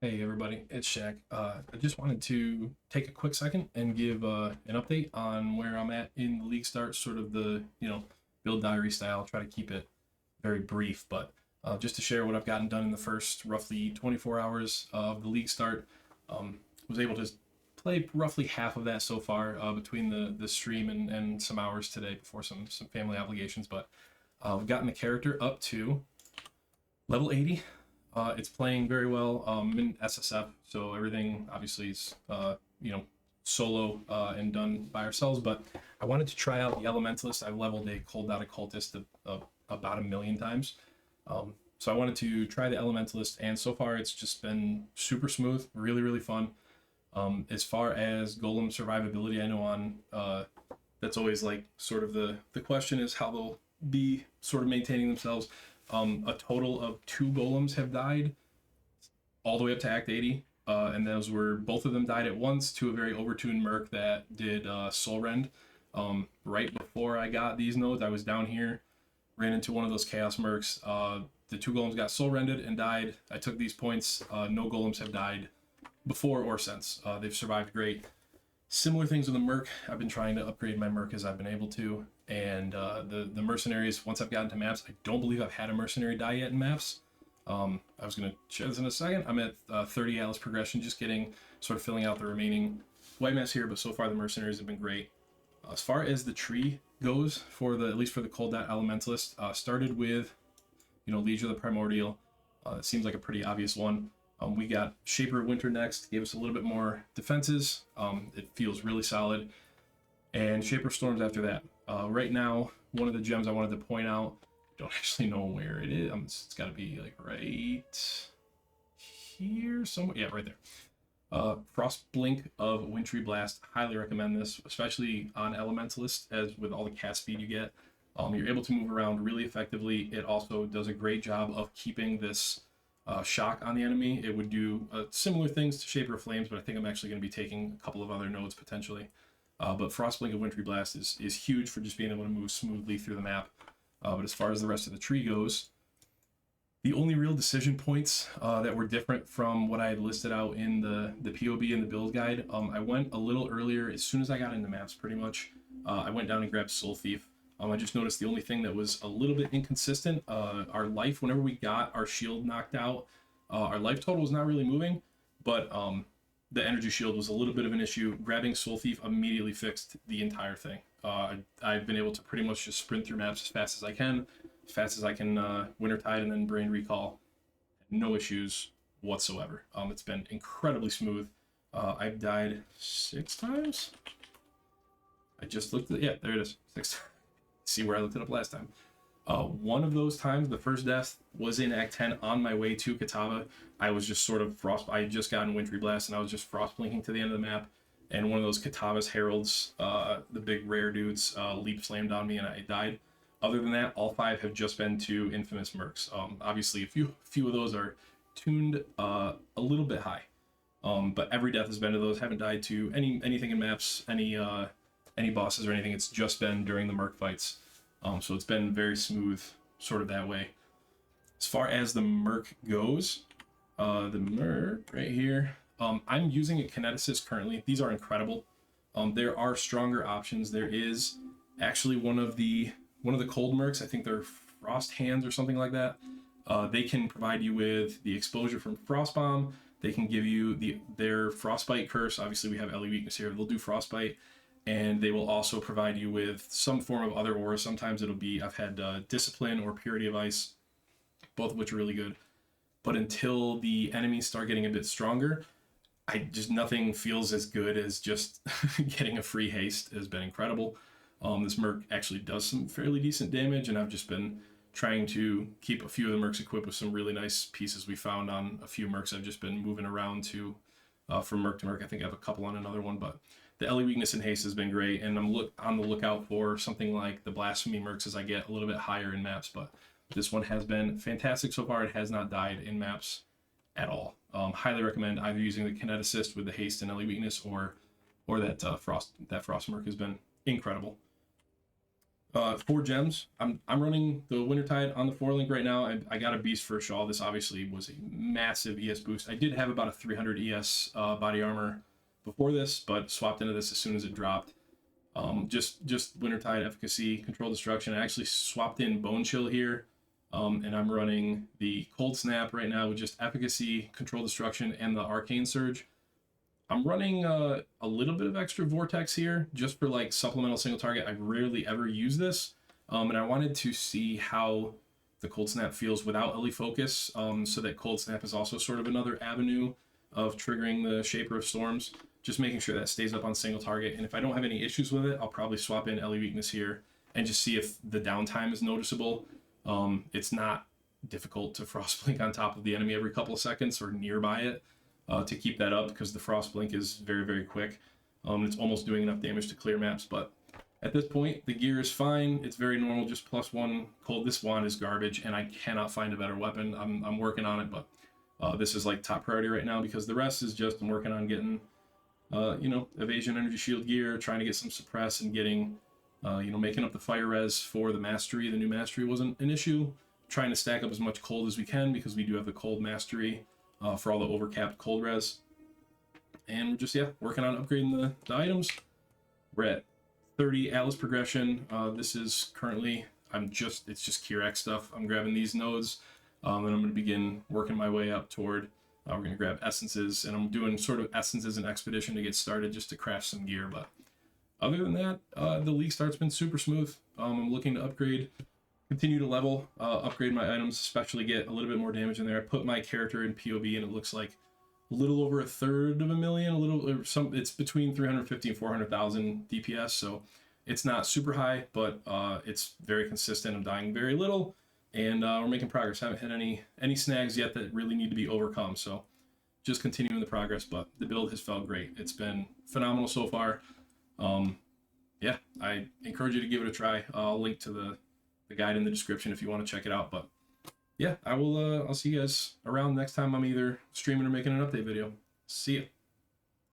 Hey everybody, it's Shaq. I just wanted to take a quick second and give an update on where I'm at in the league start, sort of the, build diary style. Try to keep it very brief, but just to share what I've gotten done in the first roughly 24 hours of the league start. Was able to play roughly half of that so far between the stream and some hours today before some family obligations, but we've gotten the character up to level 80. It's playing very well. In SSF, so everything obviously is solo and done by ourselves. But I wanted to try out the Elementalist. I've leveled a cold out occultist about a million times. So I wanted to try the Elementalist, and so far it's just been super smooth, really really fun. As far as Golem survivability, I know on that's always like sort of the question is how they'll be sort of maintaining themselves. A total of 2 golems have died all the way up to Act 80. And those were, both of them died at once to a very overtuned merc that did soul rend. Right before I got these nodes, I was down here, ran into one of those chaos mercs. The 2 golems got soul rended and died. I took these points. No golems have died before or since. They've survived great. Similar things with the merc. I've been trying to upgrade my merc as I've been able to, and the mercenaries, once I've gotten to maps, I don't believe I've had a mercenary die yet in maps. I was going to share this in a second. I'm at 30 Atlas progression, just sort of filling out the remaining white maps here, but so far the mercenaries have been great. As far as the tree goes, at least for the cold dot elementalist, started with Leisure the Primordial. It seems like a pretty obvious one. We got Shaper of Winter next, gave us a little bit more defenses. It feels really solid. And Shaper Storms after that. Right now, one of the gems I wanted to point out, I don't actually know where it is. It's got to be like right here somewhere. Yeah, right there. Frost Blink of Wintry Blast. Highly recommend this, especially on Elementalist, as with all the cast speed you get. You're able to move around really effectively. It also does a great job of keeping this shock on the enemy. It would do similar things to Shaper of Flames, but I think I'm actually going to be taking a couple of other nodes potentially. But Frostblink of Wintry Blast is huge for just being able to move smoothly through the map. But as far as the rest of the tree goes, the only real decision points that were different from what I had listed out in the POB and the build guide, I went a little earlier. As soon as I got into maps, pretty much, I went down and grabbed Soul Thief. I just noticed the only thing that was a little bit inconsistent, our life, whenever we got our shield knocked out, our life total was not really moving, but the energy shield was a little bit of an issue. Grabbing Soul Thief immediately fixed the entire thing. I've been able to pretty much just sprint through maps as fast as I can, Wintertide and then Brain Recall. No issues whatsoever. It's been incredibly smooth. I've died 6 times. I just looked at yeah, there it is, 6 times. See where I looked it up last time. One of those times, the first death, was in Act 10 on my way to Katava. I was just sort of I had just gotten Wintry Blast and I was just frost blinking to the end of the map, and one of those Katava's heralds, the big rare dudes, leap slammed on me and I died. Other than that, all 5 have just been to infamous mercs. Obviously a few of those are tuned a little bit high, but every death has been to those. Haven't died to anything in maps, any bosses or anything. It's just been during the merc fights. So it's been very smooth sort of that way. As far as the merc goes, the merc right here, I'm using a kineticist currently. These are incredible. There are stronger options. There is actually one of the cold mercs, I think they're Frost Hands or something like that. They can provide you with the exposure from Frost Bomb. They can give you their Frostbite Curse. Obviously we have LE weakness here. They'll do Frostbite. And they will also provide you with some form of other auras. Sometimes it'll be, I've had Discipline or Purity of Ice, both of which are really good. But until the enemies start getting a bit stronger, nothing feels as good as just getting a free haste. Has been incredible. This merc actually does some fairly decent damage, and I've just been trying to keep a few of the mercs equipped with some really nice pieces we found on a few mercs. I've just been moving around to from merc to merc. I think I have a couple on another one, but the LE weakness and haste has been great, and I'm on the lookout for something like the Blasphemy mercs as I get a little bit higher in maps, but this one has been fantastic so far. It has not died in maps at all. Highly recommend either using the Kineticist with the haste and LE weakness or that Frost merc has been incredible. 4 gems. I'm running the Wintertide on the 4-link right now. I got a Beast for Shaw. This obviously was a massive ES boost. I did have about a 300 ES body armor before this, but swapped into this as soon as it dropped. Just Wintertide, efficacy, control destruction. I actually swapped in Bone Chill here, and I'm running the Cold Snap right now with just efficacy, control destruction, and the Arcane Surge. I'm running a little bit of extra Vortex here just for like supplemental single target. I rarely ever use this, and I wanted to see how the Cold Snap feels without Ellie Focus, so that Cold Snap is also sort of another avenue of triggering the Shaper of Storms. Just making sure that stays up on single target, and if I don't have any issues with it, I'll probably swap in Ellie Weakness here and just see if the downtime is noticeable. It's not difficult to Frost Blink on top of the enemy every couple of seconds or nearby it. To keep that up, because the Frost Blink is very, very quick. It's almost doing enough damage to clear maps, but at this point, the gear is fine. It's very normal, just +1 cold. This wand is garbage, and I cannot find a better weapon. I'm working on it, but this is like top priority right now, because the rest is just I'm working on getting, evasion, energy shield gear, trying to get some suppress, and getting, making up the fire res for the mastery. The new mastery wasn't an issue. Trying to stack up as much cold as we can, because we do have the cold mastery. For all the overcapped cold res, and we're just working on upgrading the items. We're at 30 Atlas progression. This is currently it's just Kirax stuff. I'm grabbing these nodes, and I'm going to begin working my way up toward. We're going to grab essences, and I'm doing sort of essences and expedition to get started, just to craft some gear. But other than that, the league start's been super smooth. I'm looking to upgrade. Continue to level, upgrade my items, especially get a little bit more damage in there. I put my character in POV, and it looks like a little over 1/3 of a million. It's between 350 and 400,000 DPS, so it's not super high, but it's very consistent. I'm dying very little, and we're making progress. Haven't hit any snags yet that really need to be overcome, so just continuing the progress. But the build has felt great. It's been phenomenal so far. I encourage you to give it a try. I'll link to the guide in the description if you want to check it out. But yeah, I'll see you guys around next time I'm either streaming or making an update video. See ya.